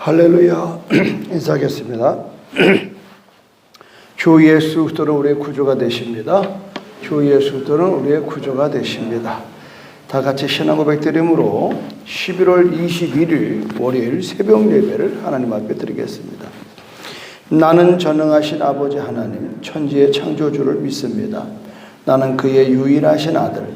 할렐루야. 인사하겠습니다. 주 예수 그리스도는 우리의 구주가 되십니다. 주 예수 그리스도는 우리의 구주가 되십니다. 다 같이 신앙 고백드림으로 11월 21일 월요일 새벽 예배를 하나님 앞에 드리겠습니다. 나는 전능하신 아버지 하나님 천지의 창조주를 믿습니다. 나는 그의 유일하신 아들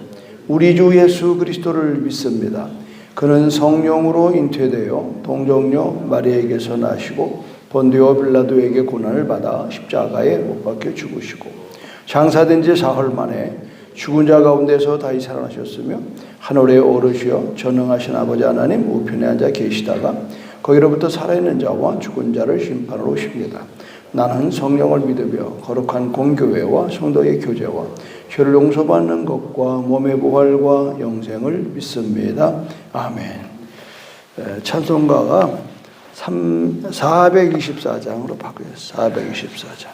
우리 주 예수 그리스도를 믿습니다. 그는 성령으로 잉태되어 동정녀 마리아에게서 나시고 본디오 빌라도에게 고난을 받아 십자가에 못 박혀 죽으시고 장사된 지 사흘 만에 죽은 자 가운데서 다시 살아나셨으며 하늘에 오르시어 전능하신 아버지 하나님 우편에 앉아 계시다가 거기로부터 살아있는 자와 죽은 자를 심판하러 오십니다. 나는 성령을 믿으며 거룩한 공교회와 성도의 교제와 죄를 용서받는 것과 몸의 부활과 영생을 믿습니다. 아멘. 찬송가가 424장으로 바뀌었어요. 424장.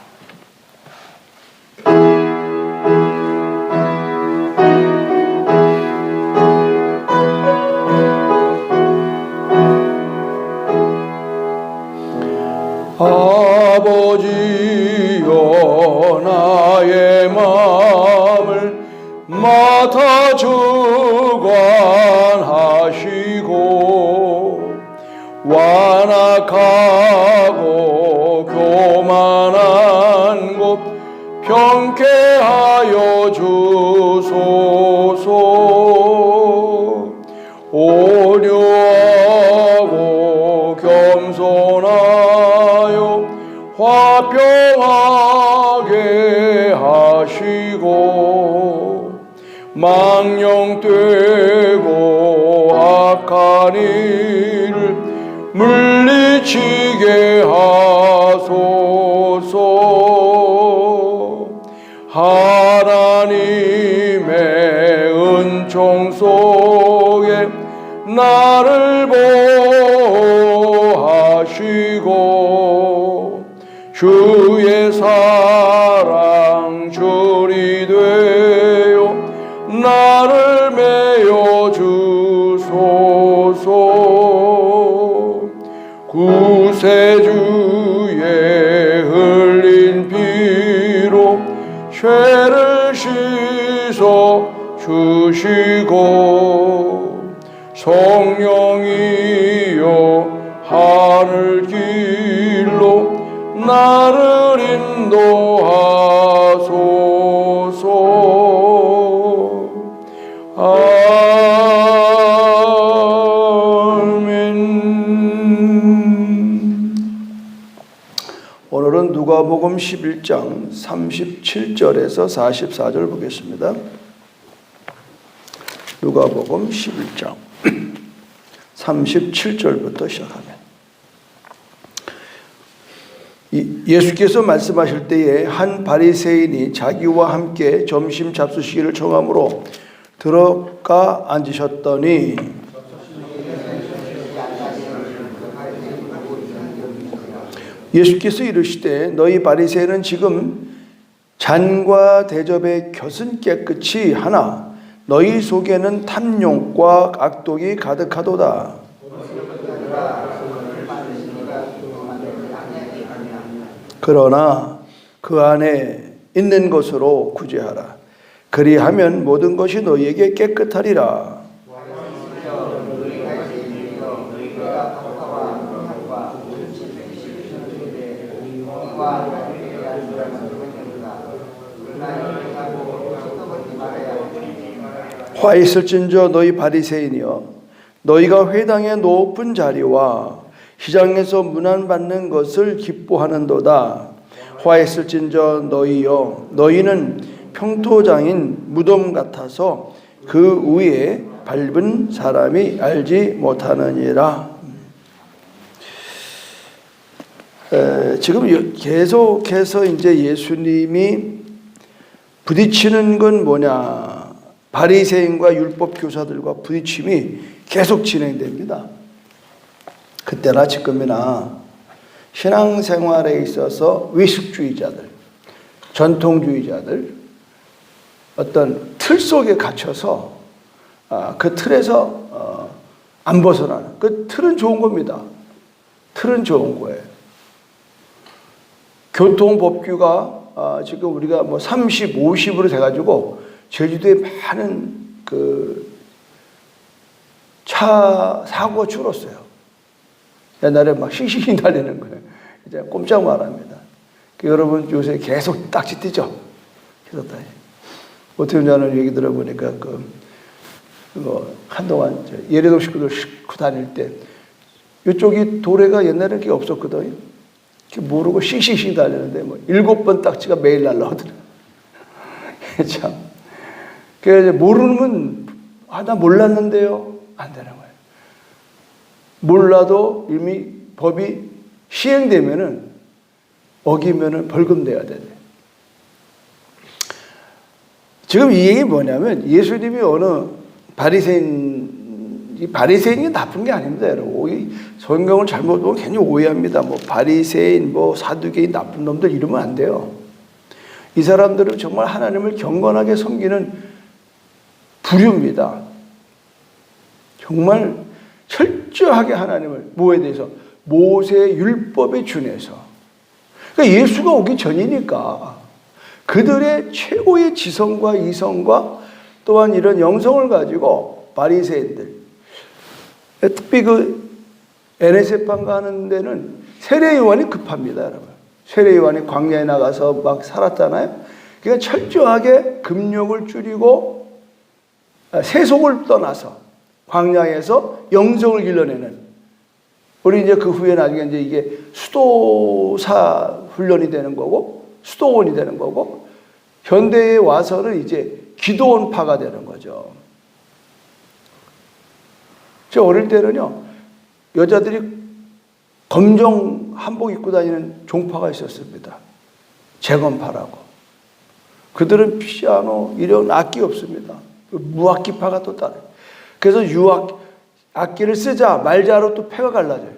아버지여 나의 마음을 맡아 주관하시고 완악하고 교만한 곳 평쾌하여 주소서. 온유하고 겸손하여 화평하게 하시고 망령되고 악한 일을 물리치게 하소서. 하나님의 은총 속에 나를 보호하시고 주의 사랑 줄이 되어 나를 메어 주소서. 구세주의 흘린 피로 죄를 씻어 주시고 성령이여 하늘 길로 나를 인도하소서. 아멘. 오늘은 누가복음 11장 37절에서 44절 보겠습니다. 누가복음 11장 37절부터 시작하면 예수께서 말씀하실 때에 한 바리새인이 자기와 함께 점심 잡수시기를 청함으로 들어가 앉으셨더니 예수께서 이르시되 너희 바리새인은 지금 잔과 대접의 곁은 깨끗이 하나 너희 속에는 탐욕과 악독이 가득하도다. 그러나 그 안에 있는 것으로 구제하라. 그리하면 모든 것이 너희에게 깨끗하리라. 화 있을진저 너희 바리새인이여 너희가 회당의 높은 자리와 시장에서 문안받는 것을 기뻐하는도다. 화 있을진저 너희여 너희는 평토장인 무덤 같아서 그 위에 밟은 사람이 알지 못하느니라. 지금 계속해서 이제 예수님이 부딪히는 건 뭐냐? 바리새인과 율법 교사들과 부딪힘이 계속 진행됩니다. 그때나 지금이나 신앙생활에 있어서 위식주의자들, 전통주의자들 어떤 틀 속에 갇혀서 그 틀에서 안 벗어나는 그 틀은 좋은 겁니다. 틀은 좋은 거예요. 교통법규가 지금 우리가 뭐 30, 50으로 돼가지고 제주도에 많은 그 차 사고가 줄었어요. 옛날에 막 싱싱히 달리는 거예요. 이제 꼼짝 말합니다. 여러분 요새 계속 딱지 뛰죠? 계속 다니. 어떻게 하냐는 얘기 들어보니까 한동안 예래동 식구들 싣고 다닐 때 이쪽이 도래가 옛날에 그게 없었거든요. 모르고 싱싱 달리는데 뭐 7번 딱지가 매일 날라오더라고요. 참. 그래서 모르면 나 몰랐는데요. 안 되는 거예요. 몰라도 이미 법이 시행되면은 어기면은 벌금 내야 되네. 지금 이 얘기 뭐냐면 예수님이 어느 바리새인이 나쁜 게 아닙니다, 여러분. 성경을 잘못 보면 괜히 오해합니다. 뭐 바리새인, 뭐 사두개인 나쁜 놈들 이러면 안 돼요. 이 사람들은 정말 하나님을 경건하게 섬기는 부류입니다. 정말 철저하게 하나님을 뭐에 대해서 모세의 율법에 준해서. 그러니까 예수가 오기 전이니까 그들의 최고의 지성과 이성과 또한 이런 영성을 가지고 바리새인들, 특히 그 에네세판 가는 데는 세례 요한이 급합니다, 여러분. 세례 요한이 광야에 나가서 막 살았잖아요. 그러니까 철저하게 금욕을 줄이고 세속을 떠나서 광야에서 영성을 길러내는. 우리 이제 그 후에 나중에 이제 이게 수도사 훈련이 되는 거고, 수도원이 되는 거고, 현대에 와서는 이제 기도원파가 되는 거죠. 저 어릴 때는요, 여자들이 검정 한복 입고 다니는 종파가 있었습니다. 재검파라고. 그들은 피아노 이런 악기 없습니다. 무악기파가 또 따라요. 그래서 악기를 쓰자 말자로 또 패가 갈라져요.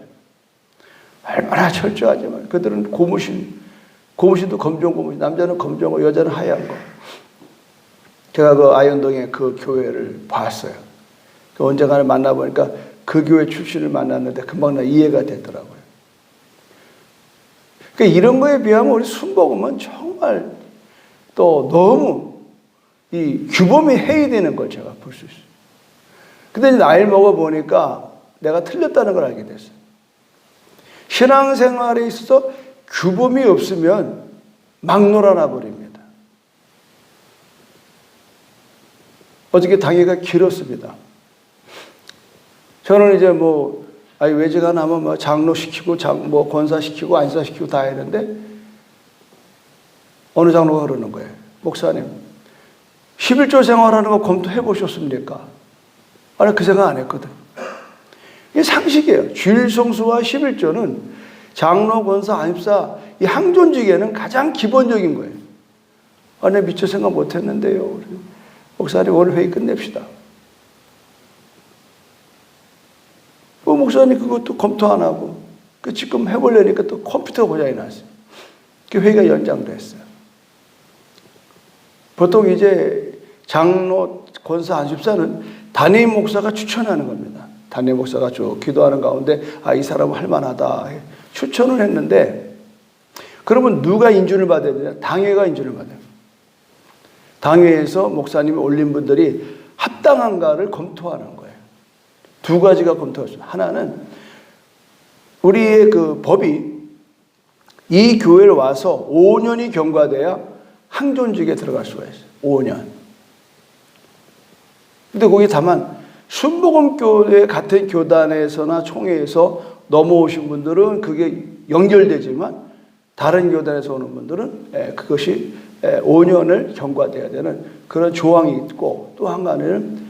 얼마나 철저하지만 그들은 고무신도 검정 고무신, 남자는 검정고 여자는 하얀 거. 제가 그 아현동에 그 교회를 봤어요. 언젠가 만나보니까 그 교회 출신을 만났는데 금방 나 이해가 되더라고요. 그러니까 이런 거에 비하면 우리 순복음은 정말 또 너무 이 규범이 해이되는 걸 제가 볼 수 있어요. 근데 이제 나이를 먹어보니까 내가 틀렸다는 걸 알게 됐어요. 신앙생활에 있어서 규범이 없으면 막 놀아나 버립니다. 어저께 당회가 길었습니다. 저는 이제 외제가 나면 장로 시키고, 권사 시키고, 안사 시키고 다 했는데, 어느 장로가 그러는 거예요. 목사님, 11조 생활하는 거 검토해 보셨습니까? 아니, 그 생각 안 했거든. 이게 상식이에요. 주일 성수와 11조는 장로, 권사, 안입사, 이 항존직에는 가장 기본적인 거예요. 아니, 미처 생각 못 했는데요. 목사님, 오늘 회의 끝냅시다. 목사님 그것도 검토 안 하고 지금 해보려니까 또 컴퓨터 고장이 났어요. 그 회의가 연장됐어요. 보통 이제 장로, 권사, 안수집사는 담임 목사가 추천하는 겁니다. 담임 목사가 쭉 기도하는 가운데 이 사람은 할만하다 추천을 했는데, 그러면 누가 인준을 받아야 되냐? 당회가 인준을 받아요. 당회에서 목사님이 올린 분들이 합당한가를 검토하는 거예요. 두 가지가 검토했습니다. 하나는 우리의 그 법이 이 교회를 와서 5년이 경과돼야 항존직에 들어갈 수가 있어요. 5년. 근데 거기 다만 순복음교회 같은 교단에서나 총회에서 넘어오신 분들은 그게 연결되지만, 다른 교단에서 오는 분들은 그것이 5년을 경과돼야 되는 그런 조항이 있고, 또 한 가지는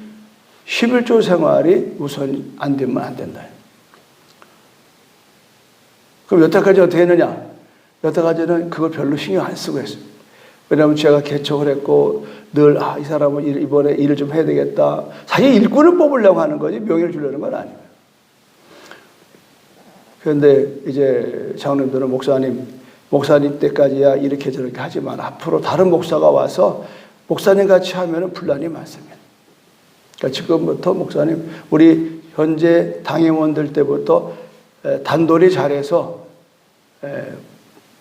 11조 생활이 우선 안 되면 안 된다. 그럼 여태까지 어떻게 했느냐? 여태까지는 그걸 별로 신경 안 쓰고 했어요. 왜냐하면 제가 개척을 했고 늘 이 사람은 이번에 일을 좀 해야 되겠다. 사실 일꾼을 뽑으려고 하는 거지 명예를 주려는 건 아니에요. 그런데 이제 장로님들은 목사님 때까지야 이렇게 저렇게 하지만 앞으로 다른 목사가 와서 목사님 같이 하면 분란이 많습니다. 그러니까 지금부터 목사님, 우리 현재 당회원들 때부터 단돌이 잘해서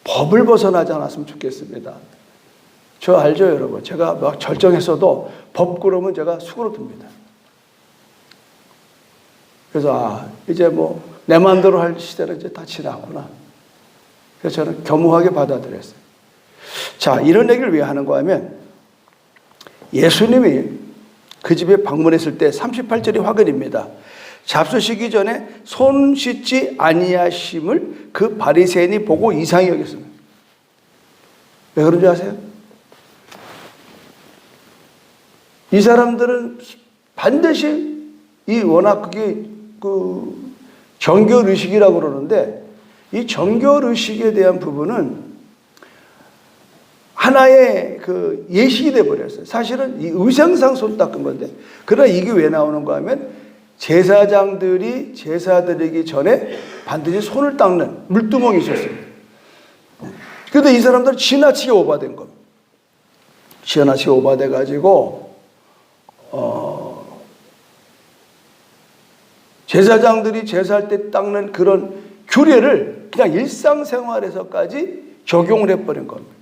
법을 벗어나지 않았으면 좋겠습니다. 저 알죠, 여러분? 제가 막 절정했어도 법 그러면 제가 수그러듭니다. 그래서 이제 뭐 내 마음대로 할 시대는 이제 다 지났구나. 그래서 저는 겸허하게 받아들였어요. 자, 이런 얘기를 왜 하는가 하면 예수님이 그 집에 방문했을 때 38절이 화근입니다. 잡수시기 전에 손 씻지 아니하심을 그 바리새인이 보고 이상히 여겼습니다. 왜 그런 줄 아세요? 이 사람들은 반드시 이 워낙 그게 그 정결의식이라고 그러는데 이 정결의식에 대한 부분은 하나의 그 예식이 돼버렸어요. 사실은 이 의상상 손 닦은 건데, 그러나 이게 왜 나오는가 하면 제사장들이 제사 드리기 전에 반드시 손을 닦는 물두멍이 있었습니다. 그런데 이 사람들은 지나치게 오바된 겁니다. 지나치게 오바돼 가지고 제사장들이 제사할 때 닦는 그런 규례를 그냥 일상생활에서까지 적용을 해버린 겁니다.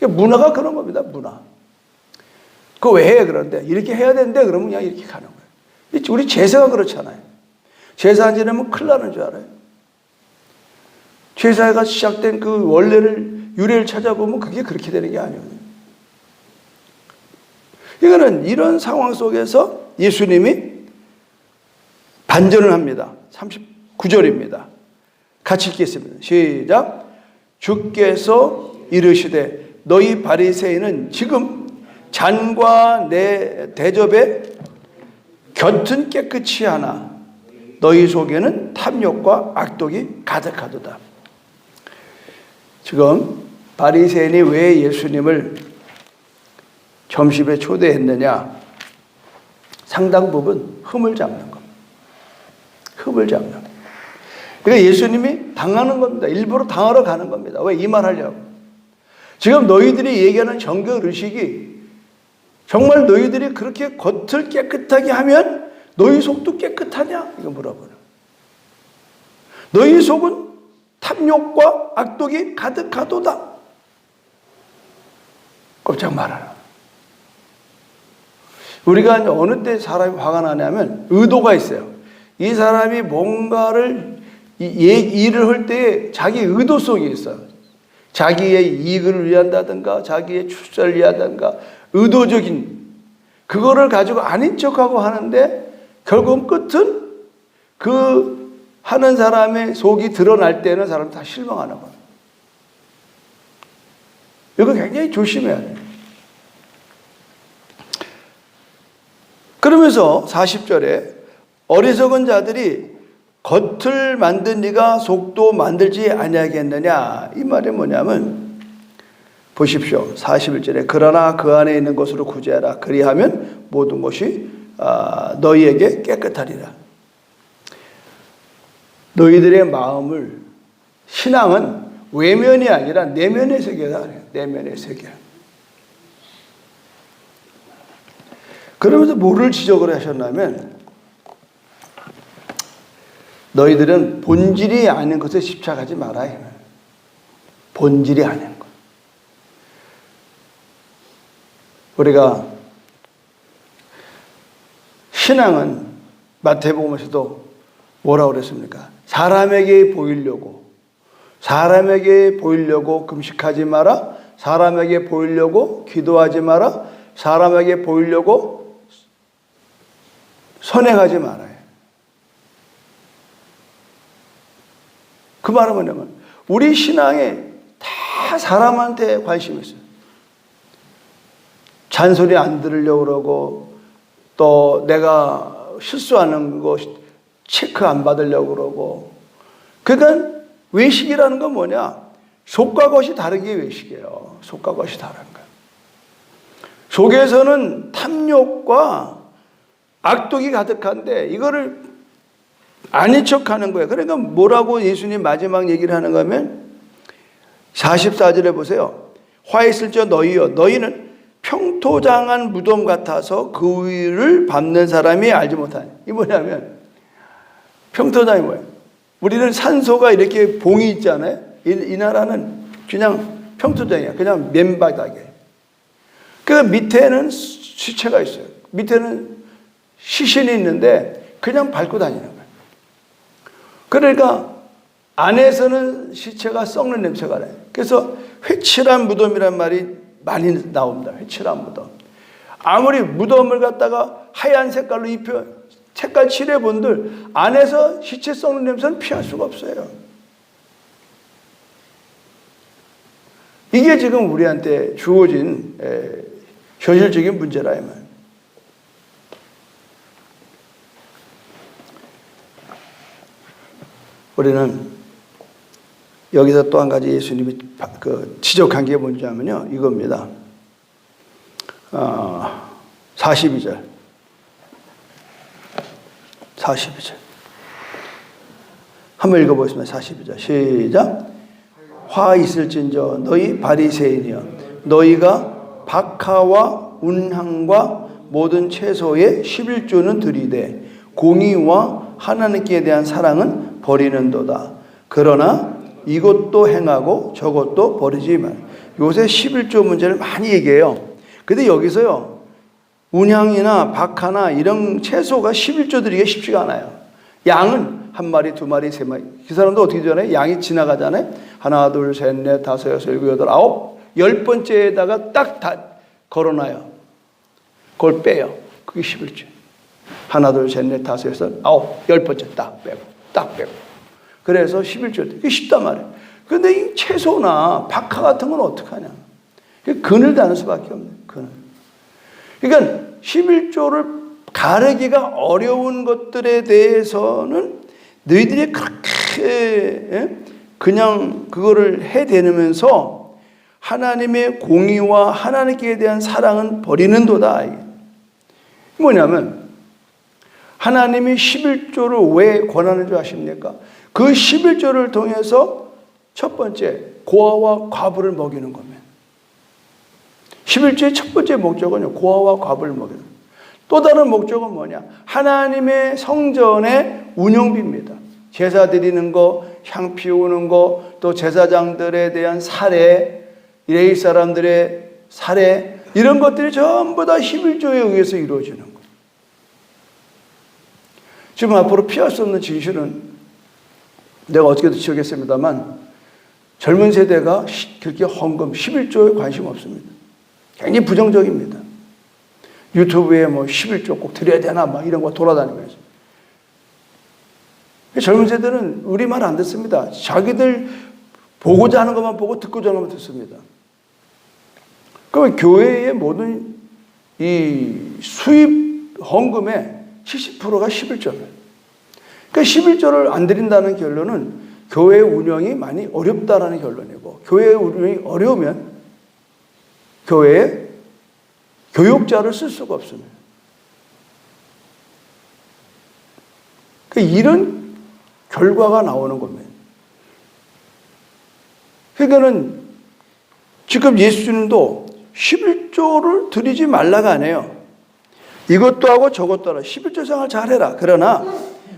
문화가 그런 겁니다. 문화. 그거 왜 해? 그런데 이렇게 해야 되는데 그러면 그냥 이렇게 가는 거예요. 우리 제사가 그렇잖아요. 제사 안 지내면 큰일 나는 줄 알아요. 제사가 시작된 그 원래를 유래를 찾아보면 그게 그렇게 되는 게 아니거든요. 이거는 이런 상황 속에서 예수님이 반전을 합니다. 39절입니다. 같이 읽겠습니다. 시작. 주께서 이르시되 너희 바리새인은 지금 잔과 내 대접에 곁은 깨끗이 하나 너희 속에는 탐욕과 악독이 가득하도다. 지금 바리새인이 왜 예수님을 점심에 초대했느냐? 상당 부분 흠을 잡는 겁니다. 흠을 잡는 겁니다. 그러니까 예수님이 당하는 겁니다. 일부러 당하러 가는 겁니다. 왜? 이 말 하려고. 지금 너희들이 얘기하는 정결의식이 정말 너희들이 그렇게 겉을 깨끗하게 하면 너희 속도 깨끗하냐? 이거 물어보는. 너희 속은 탐욕과 악독이 가득하도다. 꼼짝 말아라. 우리가 어느 때 사람이 화가 나냐면 의도가 있어요. 이 사람이 뭔가를 일을 할 때 자기 의도성이 있어요. 자기의 이익을 위한다든가 자기의 출세를 위한다든가 의도적인 그거를 가지고 아닌 척하고 하는데 결국 끝은 그 하는 사람의 속이 드러날 때는 사람 다 실망하는 거예요. 이거 굉장히 조심해야 돼요. 그러면서 40절에 어리석은 자들이 겉을 만든 네가 속도 만들지 아니하겠느냐. 이 말이 뭐냐면 보십시오. 41절에 그러나 그 안에 있는 것으로 구제하라. 그리하면 모든 것이 너희에게 깨끗하리라. 너희들의 마음을 신앙은 외면이 아니라 내면의 세계다. 내면의 세계. 그러면서 뭐를 지적을 하셨냐면 너희들은 본질이 아닌 것에 집착하지 마라. 본질이 아닌 것. 우리가 신앙은 마태복음에서도 뭐라고 그랬습니까? 사람에게 보이려고 금식하지 마라. 사람에게 보이려고 기도하지 마라. 사람에게 보이려고 선행하지 말아요. 그 말은 뭐냐면 우리 신앙에 다 사람한테 관심이 있어요. 잔소리 안 들으려고 그러고 또 내가 실수하는 거 체크 안 받으려고 그러고. 그러니까 외식이라는 건 뭐냐? 속과 겉이 다른 게 외식이에요. 속과 겉이 다른 거예요. 속에서는 탐욕과 악독이 가득한데 이거를 아닌 척하는 거예요. 그러니까 뭐라고 예수님 마지막 얘기를 하는가 하면 44절에 보세요. 화 있을지어 너희여 너희는 평토장한 무덤 같아서 그 위를 밟는 사람이 알지 못하니. 이 뭐냐면 평토장이 뭐예요? 우리는 산소가 이렇게 봉이 있잖아요. 이 나라는 그냥 평토장이야. 그냥 맨바닥에. 그 밑에는 시체가 있어요. 밑에는 시신이 있는데 그냥 밟고 다니는 거예요. 그러니까 안에서는 시체가 썩는 냄새가 나요. 그래서 회칠한 무덤이란 말이 많이 나옵니다. 회칠한 무덤. 아무리 무덤을 갖다가 하얀 색깔로 입혀 색깔 칠해본들 안에서 시체 썩는 냄새는 피할 수가 없어요. 이게 지금 우리한테 주어진 현실적인 문제라 이 말이에요. 우리는 여기서 또 한 가지 예수님이 지적한 게 뭔지하면요, 이겁니다. 42절. 한번 읽어보겠습니다. 42절. 시작. 화 있을진저 너희 바리새인이여, 너희가 박하와 운항과 모든 채소의 11조는 드리되 공의와 하나님께 대한 사랑은 버리는도다. 그러나 이것도 행하고 저것도 버리지 말. 요새 11조 문제를 많이 얘기해요. 근데 여기서요, 운향이나 박하나 이런 채소가 11조 드리기가 쉽지가 않아요. 양은 한 마리, 두 마리, 세 마리. 그 사람도 어떻게 되잖아요? 양이 지나가잖아요. 하나, 둘, 셋, 넷, 다섯, 여섯, 일곱, 여덟, 아홉, 10번째에다가 딱 다 걸어놔요. 그걸 빼요. 그게 11조. 하나, 둘, 셋, 넷, 다섯, 여섯, 아홉, 10번째 딱 빼고, 딱 빼고. 그래서 11조. 이게 쉽단 말이에요. 근데 이 채소나 박하 같은 건 어떡하냐. 근을 다는 수밖에 없네. 근을. 그러니까 11조를 가르기가 어려운 것들에 대해서는 너희들이 그렇게 그냥 그거를 해대면서 하나님의 공의와 하나님께 대한 사랑은 버리는도다. 뭐냐면 하나님이 11조를 왜 권하는 줄 아십니까? 그 11조를 통해서 첫 번째 고아와 과부를 먹이는 겁니다. 11조의 첫 번째 목적은요, 고아와 과부를 먹이는 거예요. 또 다른 목적은 뭐냐? 하나님의 성전의 운영비입니다. 제사 드리는 거, 향 피우는 거, 또 제사장들에 대한 사례, 레위 사람들의 사례, 이런 것들이 전부 다 11조에 의해서 이루어지는 거예요. 지금 앞으로 피할 수 없는 진실은 내가 어떻게든 지우겠습니다만 젊은 세대가 그렇게 헌금 11조에 관심 없습니다. 굉장히 부정적입니다. 유튜브에 뭐 11조 꼭 드려야 되나 막 이런 거 돌아다니면서. 젊은 세대는 우리 말 안 듣습니다. 자기들 보고자 하는 것만 보고 듣고자 하는 것만 듣습니다. 그러면 교회의 모든 이 수입 헌금의 70%가 11조예요. 그러니까 11조를 안 드린다는 결론은 교회 운영이 많이 어렵다라는 결론이고, 교회 운영이 어려우면 교회에 교육자를 쓸 수가 없습니다. 그러니까 이런 결과가 나오는 겁니다. 그러니까는 지금 예수님도 11조를 드리지 말라가 아니에요. 이것도 하고 저것도 하라. 11조 생활 잘해라. 그러나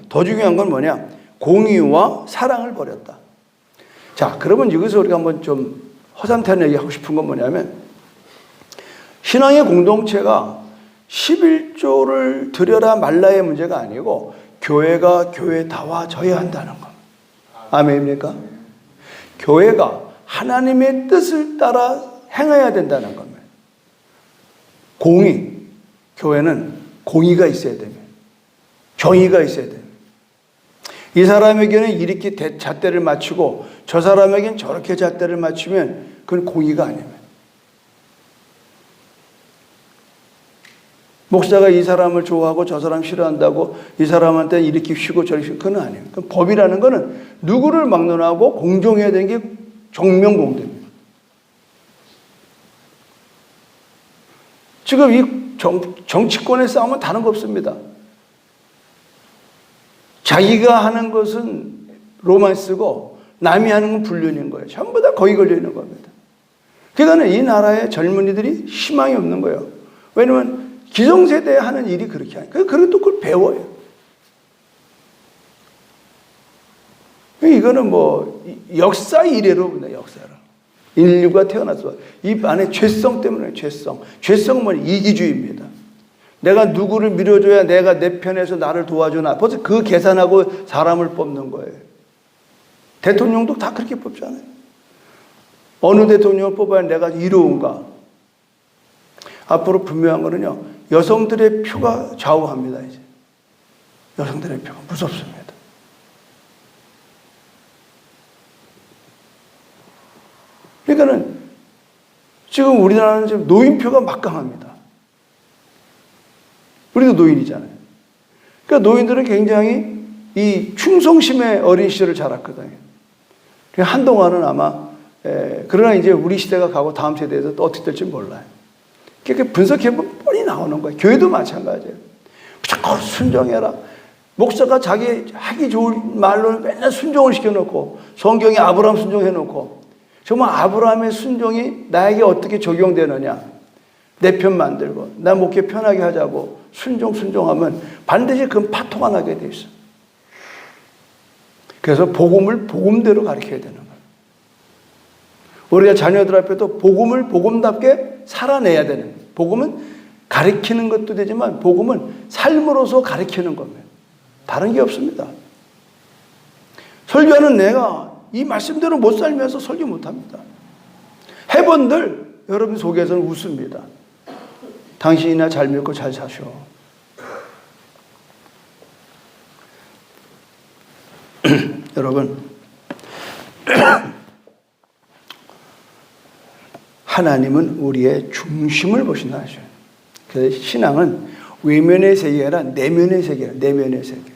더 중요한 건 뭐냐? 공의와 사랑을 버렸다. 자, 그러면 여기서 우리가 한번 좀 허삼탄 얘기하고 싶은 건 뭐냐면, 신앙의 공동체가 11조를 드려라 말라의 문제가 아니고 교회가 교회다워져야 한다는 겁니다. 아멘입니까? 교회가 하나님의 뜻을 따라 행해야 된다는 겁니다. 공의, 교회는 공의가 있어야 됩니다. 정의가 있어야 됩니다. 이 사람에게는 이렇게 잣대를 맞추고 저 사람에게는 저렇게 잣대를 맞추면 그건 공의가 아닙니다. 목사가 이 사람을 좋아하고 저 사람 싫어한다고 이 사람한테는 이렇게 쉬고 저렇게 쉬고, 그건 아니에요. 법이라는 거는 누구를 막론하고 공정해야 되는 게 정명공대입니다. 지금 이 정치권의 싸움은 다른 거 없습니다. 자기가 하는 것은 로만스고 남이 하는 건 불륜인 거예요. 전부 다 거기 걸려 있는 겁니다. 그러니까 이 나라의 젊은이들이 희망이 없는 거예요. 왜냐하면 기성세대에 하는 일이 그렇게 하니까. 그리고 또 그걸 배워요. 이거는 뭐 역사 이래로 보네, 역사로. 인류가 태어나서 이 안에 죄성 때문에 죄성은 뭐냐? 이기주의입니다. 내가 누구를 밀어줘야 내가 내 편에서 나를 도와주나. 벌써 그 계산하고 사람을 뽑는 거예요. 대통령도 다 그렇게 뽑잖아요. 어느 대통령을 뽑아야 내가 이로운가. 앞으로 분명한 거는요, 여성들의 표가 좌우합니다. 이제 여성들의 표가 무섭습니다. 그러니까는 지금 우리나라는 지금 노인표가 막강합니다. 우리도 노인이잖아요. 그러니까 노인들은 굉장히 이 충성심의 어린 시절을 자랐거든요. 한동안은 아마 그러나 이제 우리 시대가 가고 다음 세대에서 또 어떻게 될지 몰라요. 그렇게 분석해보면 뻔히 나오는 거예요. 교회도 마찬가지예요. 무조건 순종해라. 목사가 자기 하기 좋은 말로 맨날 순종을 시켜놓고 성경에 아브라함 순종해놓고 정말 아브라함의 순종이 나에게 어떻게 적용되느냐. 내 편 만들고 나 목회 편하게 하자고 순종하면 반드시 그건 파토가 나게 돼 있어. 그래서 복음을 복음대로 가르쳐야 되는 거예요. 우리가 자녀들 앞에도 복음을 복음답게 살아내야 되는 거예요. 복음은 가르치는 것도 되지만 복음은 삶으로서 가르치는 겁니다. 다른 게 없습니다. 설교하는 내가 이 말씀대로 못 살면서 설교 못합니다. 해본들 여러분 속에서는 웃습니다. 당신이나 잘 믿고 잘 사셔. 여러분, 하나님은 우리의 중심을 보신다 하셔요. 그래서 신앙은 외면의 세계가 아니라 내면의 세계라, 내면의 세계.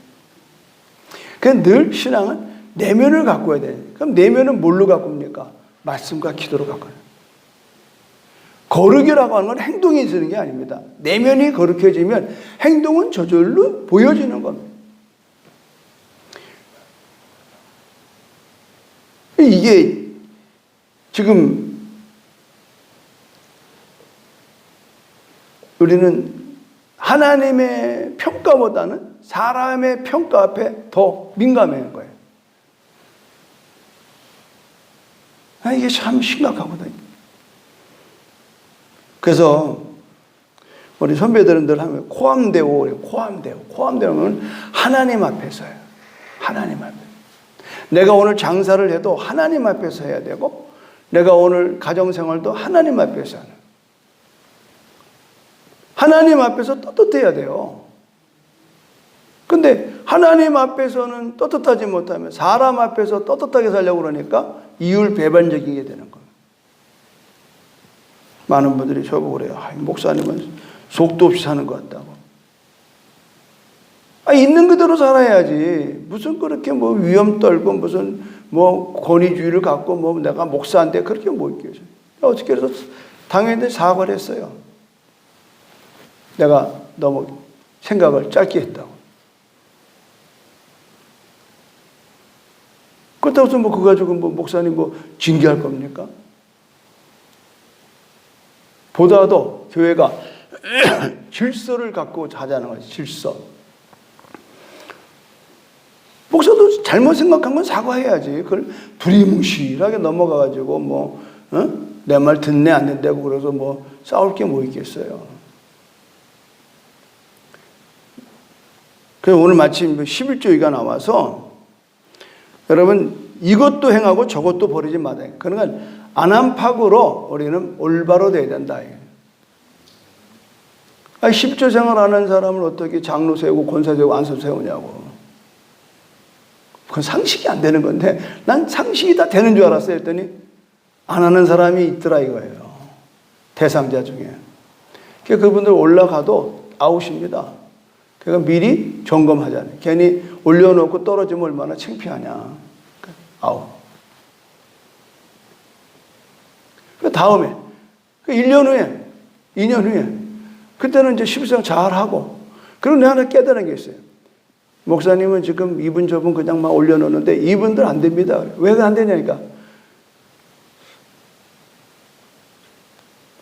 그래서 늘 신앙은 내면을 가꿔야 돼. 그럼 내면은 뭘로 가꿉니까? 말씀과 기도로 가꿔요. 거룩이라고 하는 건 행동이 있는 게 아닙니다. 내면이 거룩해지면 행동은 저절로 보여지는 겁니다. 이게 지금 우리는 하나님의 평가보다는 사람의 평가 앞에 더 민감한 거예요. 이게 참 심각하거든요. 그래서 우리 선배들은 늘 하면 코암대오 그래요. 코암대오는 하나님 앞에서요. 하나님 앞에. 내가 오늘 장사를 해도 하나님 앞에서 해야 되고 내가 오늘 가정생활도 하나님 앞에서 하는. 하나님 앞에서 떳떳해야 돼요. 근데 하나님 앞에서는 떳떳하지 못하면 사람 앞에서 떳떳하게 살려고 그러니까 이율배반적인 게 되는 거예요. 많은 분들이 저보고 그래요. 목사님은 속도 없이 사는 것 같다고. 있는 그대로 살아야지. 무슨 그렇게 뭐 위험 떨고 무슨 뭐 권위주의를 갖고 뭐 내가 목사인데 그렇게 못 있겠어요. 어떻게 해서 당연히 사과를 했어요. 내가 너무 생각을 짧게 했다고. 그렇다고 해서 뭐 그거 가지고 뭐 목사님 뭐 징계할 겁니까? 보다도 교회가 질서를 갖고 하자는 거지, 질서. 목사도 잘못 생각한 건 사과해야지. 그걸 두리뭉실하게 넘어가가지고 뭐, 내 말 듣네, 안 된다고 그래서 뭐 싸울 게 뭐 있겠어요. 그래서 오늘 마침 11조기가 나와서 여러분 이것도 행하고 저것도 버리지 마라. 그러니까 안안팍으로 우리는 올바로 돼야 된다. 10조 생활하는 사람을 어떻게 장로 세우고 권사 세우고 안수 세우냐고. 그건 상식이 안 되는 건데 난 상식이 다 되는 줄 알았어요. 했더니 안 하는 사람이 있더라 이거예요. 대상자 중에. 그러니까 그분들 올라가도 아웃입니다. 그러니까 미리 점검하잖아요. 괜히 올려놓고 떨어지면 얼마나 창피하냐. 아웃. 그 다음에 1년 후에 2년 후에 그때는 이제 십수생 잘하고 그리고 내가 하나 깨달은 게 있어요. 목사님은 지금 이분 저분 그냥 막 올려놓는데 이분들 안 됩니다. 왜 안 되냐니까.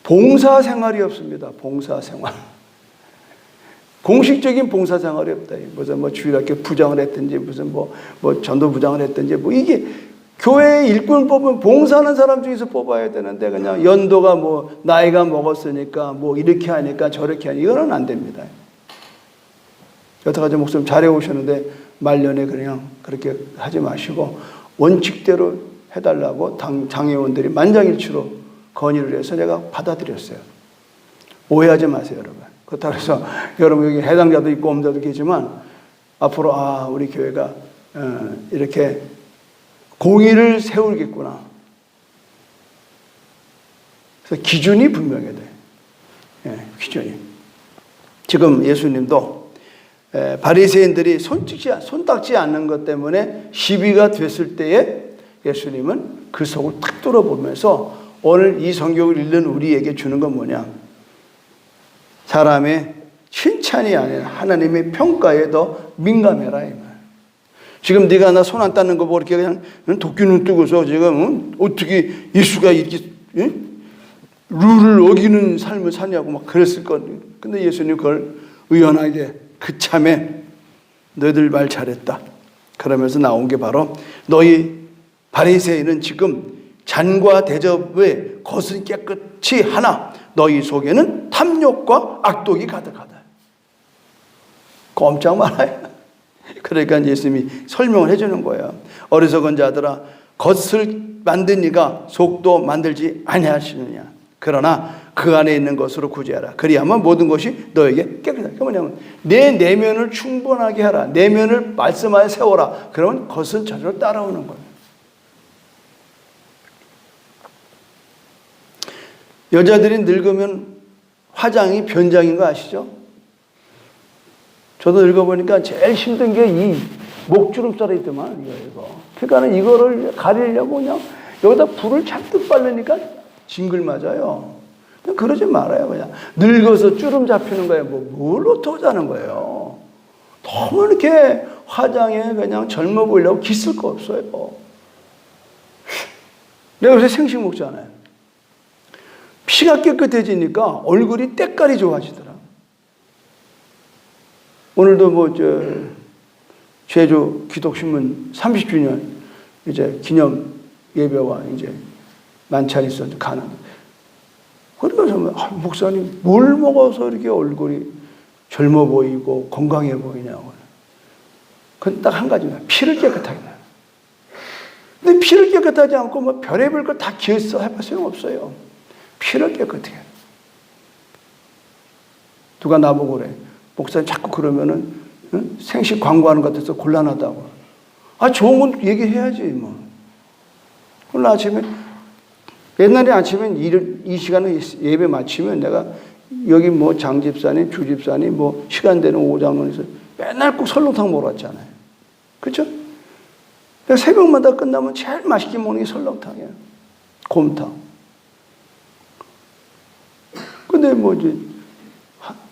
봉사생활이 없습니다. 봉사생활. 공식적인 봉사생활이 없다. 무슨 뭐 주일학교 부장을 했든지 무슨 뭐 전도 부장을 했든지 뭐 이게 교회의 일꾼 뽑으면 봉사하는 사람 중에서 뽑아야 되는데 그냥 연도가 뭐 나이가 먹었으니까 뭐 이렇게 하니까 저렇게 하니까 이거는 안 됩니다. 여태까지 목사님 잘해 오셨는데 말년에 그냥 그렇게 하지 마시고 원칙대로 해달라고 장회원들이 만장일치로 건의를 해서 제가 받아들였어요. 오해하지 마세요, 여러분. 그렇다고 해서 여러분 여기 해당자도 있고 없는 자도 계시지만 앞으로 우리 교회가 이렇게 공의를 세우겠구나. 그래서 기준이 분명해야 돼. 기준이. 지금 예수님도 바리새인들이 손닦지 않는 것 때문에 시비가 됐을 때에 예수님은 그 속을 탁 뚫어보면서 오늘 이 성경을 읽는 우리에게 주는 건 뭐냐? 사람의 칭찬이 아니라 하나님의 평가에 더 민감해라 이 말. 지금 네가 나 손 안 닦는 거 보고 이렇게 그냥 도끼 눈 뜨고서 지금 어떻게 예수가 이렇게 룰을 어기는 삶을 사냐고 막 그랬을 거. 근데 예수님 그걸 의연하게 그참에 너희들 말 잘했다. 그러면서 나온 게 바로 너희 바리새인은 지금 잔과 대접의 것은 깨끗이 하나 너희 속에는 탐욕과 악독이 가득하다. 꼼짝 말아요. 그러니까 예수님이 설명을 해주는 거예요. 어리석은 자들아 겉을 만든 이가 속도 만들지 아니하시느냐. 그러나 그 안에 있는 것으로 구제하라. 그리하면 모든 것이 너에게 깨끗하다. 그 뭐냐면 내 내면을 충분하게 하라. 내면을 말씀하여 세워라. 그러면 겉은 저절로 따라오는 거예요. 여자들이 늙으면 화장이 변장인 거 아시죠? 저도 읽어보니까 제일 힘든 게 이 목주름살이 있더만, 이거. 그러니까 이거를 가리려고 그냥 여기다 불을 잔뜩 바르니까 징글 맞아요. 그냥 그러지 말아요, 그냥. 늙어서 주름 잡히는 거예요. 뭘 어떡하자는 거예요. 너무 이렇게 화장에 그냥 젊어 보이려고 기쓸 거 없어요. 내가 요새 생식 먹잖아요. 피가 깨끗해지니까 얼굴이 때깔이 좋아지더라. 오늘도 제주 기독신문 30주년 이제 기념 예배와 이제 만찬이 있었는데 가는데. 그래서 목사님 뭘 먹어서 이렇게 얼굴이 젊어 보이고 건강해 보이냐고. 그건 딱 한 가지입니다. 피를 깨끗하게 해요. 근데 피를 깨끗하지 않고 뭐 별의별 거 다 기어서 해봐 소용없어요. 피를 깨끗하게 해요. 누가 나보고 그래. 목사님 자꾸 그러면은 생식 광고하는 것 같아서 곤란하다고. 좋은 건 얘기해야지 뭐. 오늘 아침에 옛날에 아침에 이 시간에 예배 마치면 내가 여기 뭐 장집사니 주집사니 뭐 시간 되는 오장로에서 맨날 꼭 설렁탕 먹으러 왔잖아요. 그렇죠? 새벽마다 끝나면 제일 맛있게 먹는 게 설렁탕이에요. 곰탕. 근데 이제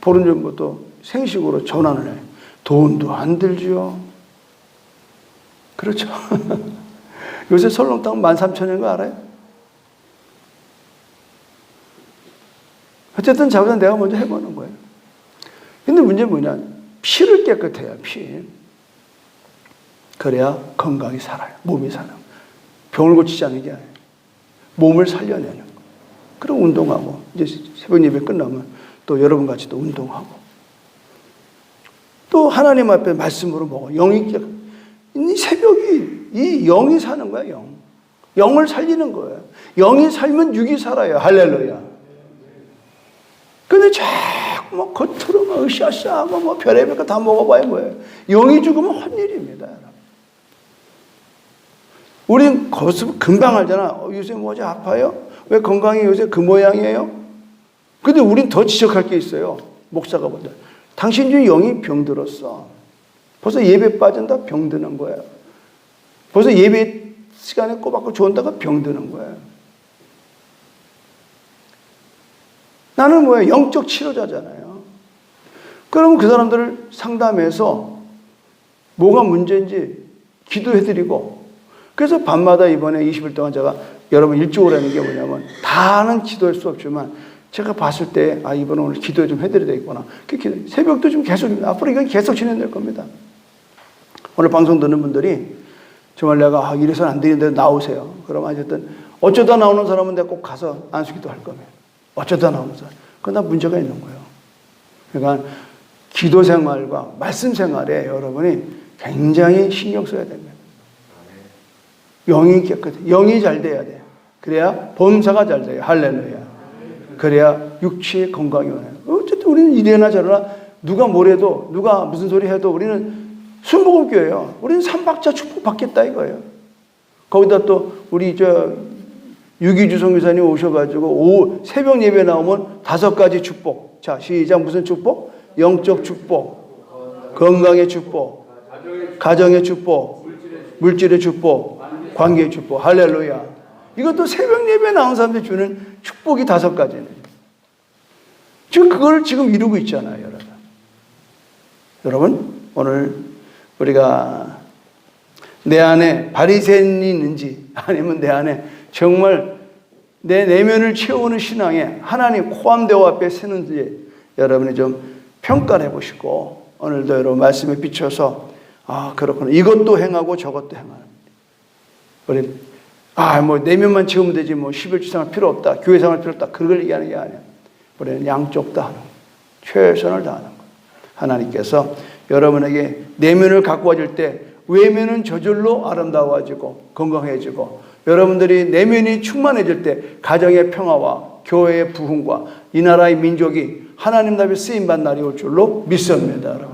보름 전부터 생식으로 전환을 해. 돈도 안 들죠. 그렇죠. 요새 설렁탕 13,000원인 거 알아요? 어쨌든 자기는 내가 먼저 해보는 거예요. 근데 문제는 뭐냐? 피를 깨끗해야 피. 그래야 건강히 살아요. 몸이 살아요. 병을 고치지 않는 게 아니에요. 몸을 살려내는 거예요. 그리고 운동하고 이제 새벽 예배 끝나면 또 여러분 같이 또 운동하고 또 하나님 앞에 말씀으로 먹어. 이 새벽이 이 영이 사는 거야. 영을 살리는 거예요. 영이 살면 육이 살아요. 할렐루야. 근데 자꾸 뭐 겉으로 막 으쌰으쌰하고 뭐 별의별 거 다 먹어봐야 뭐예요. 영이 죽으면 헛일입니다. 우린 겉으로 금방 알잖아. 요새 뭐지 아파요? 왜 건강이 요새 그 모양이에요? 근데 우린 더 지적할 게 있어요. 목사가 보다. 당신 중에 영이 병들었어. 벌써 예배 빠진다 병드는 거야. 벌써 예배 시간에 꼬박꼬 좋은다가 병드는 거야. 나는 뭐야? 영적 치료자잖아요. 그러면 그 사람들을 상담해서 뭐가 문제인지 기도해드리고 그래서 밤마다 이번에 20일 동안 제가 여러분 일주오라는 게 뭐냐면 다는 기도할 수 없지만 제가 봤을 때, 이번 오늘 기도 좀 해드려야 되겠구나. 새벽도 좀 계속, 앞으로 이건 계속 진행될 겁니다. 오늘 방송 듣는 분들이 정말 내가 이래서는 안 되는데 나오세요. 그럼 어쨌든 어쩌다 나오는 사람은 내가 꼭 가서 안수기도 할 겁니다. 어쩌다 나오는 사람. 그러나 문제가 있는 거예요. 그러니까 기도 생활과 말씀 생활에 여러분이 굉장히 신경 써야 됩니다. 영이 깨끗해. 영이 잘 돼야 돼. 그래야 범사가 잘 돼요. 할렐루야. 그래야 육체의 건강이 오네요. 어쨌든 우리는 이래나 저래나 누가 뭐래도 누가 무슨 소리 해도 우리는 순복음교회예요. 우리는 삼박자 축복 받겠다 이거예요. 거기다 또 우리 유기주 선교사님 오셔가지고 새벽 예배 나오면 5가지 축복. 자, 시작. 무슨 축복? 영적 축복, 건강의 축복, 가정의 축복, 물질의 축복, 관계의 축복. 할렐루야. 이것도 새벽 예배 나온 사람들이 주는 축복이 5가지는. 지금 그걸 지금 이루고 있잖아요, 여러분. 여러분, 오늘 우리가 내 안에 바리새인이 있는지 아니면 내 안에 정말 내 내면을 채우는 신앙에 하나님 코암대오 앞에 서는지 여러분이 좀 평가를 해보시고 오늘도 여러분 말씀에 비춰서 그렇구나. 이것도 행하고 저것도 행하는. 우리 뭐 내면만 채우면 되지 뭐 11주 생활 필요 없다. 교회 생활 필요 없다. 그걸 얘기하는 게 아니야. 우리는 양쪽 다 하는 거. 최선을 다하는 거. 하나님께서 여러분에게 내면을 갖고 와줄 때 외면은 저절로 아름다워지고 건강해지고 여러분들이 내면이 충만해질 때 가정의 평화와 교회의 부흥과 이 나라의 민족이 하나님 나라에 쓰임받는 날이 올 줄로 믿습니다. 여러분.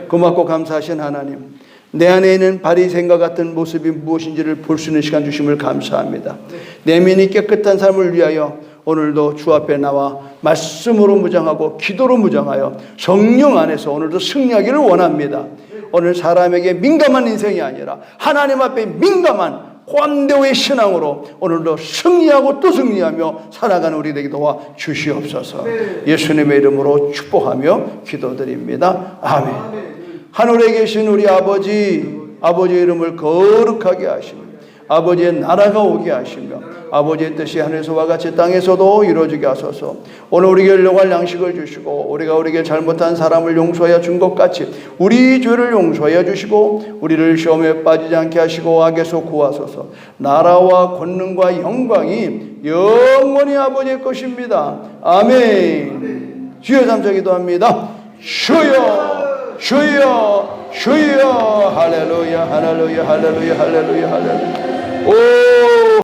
고맙고 감사하신 하나님, 내 안에 있는 바리새인과 같은 모습이 무엇인지를 볼 수 있는 시간 주심을 감사합니다. 내면이 깨끗한 삶을 위하여 오늘도 주 앞에 나와 말씀으로 무장하고 기도로 무장하여 성령 안에서 오늘도 승리하기를 원합니다. 오늘 사람에게 민감한 인생이 아니라 하나님 앞에 민감한 호암대오의 신앙으로 오늘도 승리하고 또 승리하며 살아가는 우리 되게 도와 주시옵소서. 예수님의 이름으로 축복하며 기도드립니다. 아멘. 하늘에 계신 우리 아버지의 이름을 거룩하게 하시며 아버지의 나라가 오게 하시며 아버지의 뜻이 하늘에서와 같이 땅에서도 이루어지게 하소서. 오늘 우리에게 일용할 양식을 주시고 우리가 우리에게 잘못한 사람을 용서하여 준 것 같이 우리 죄를 용서하여 주시고 우리를 시험에 빠지지 않게 하시고 악에서 구하소서. 나라와 권능과 영광이 영원히 아버지의 것입니다. 아멘. 주여 삼자 기도합니다. 주여 주여 주여. 할렐루야 할렐루야 할렐루야 할렐루야 할렐루야. 오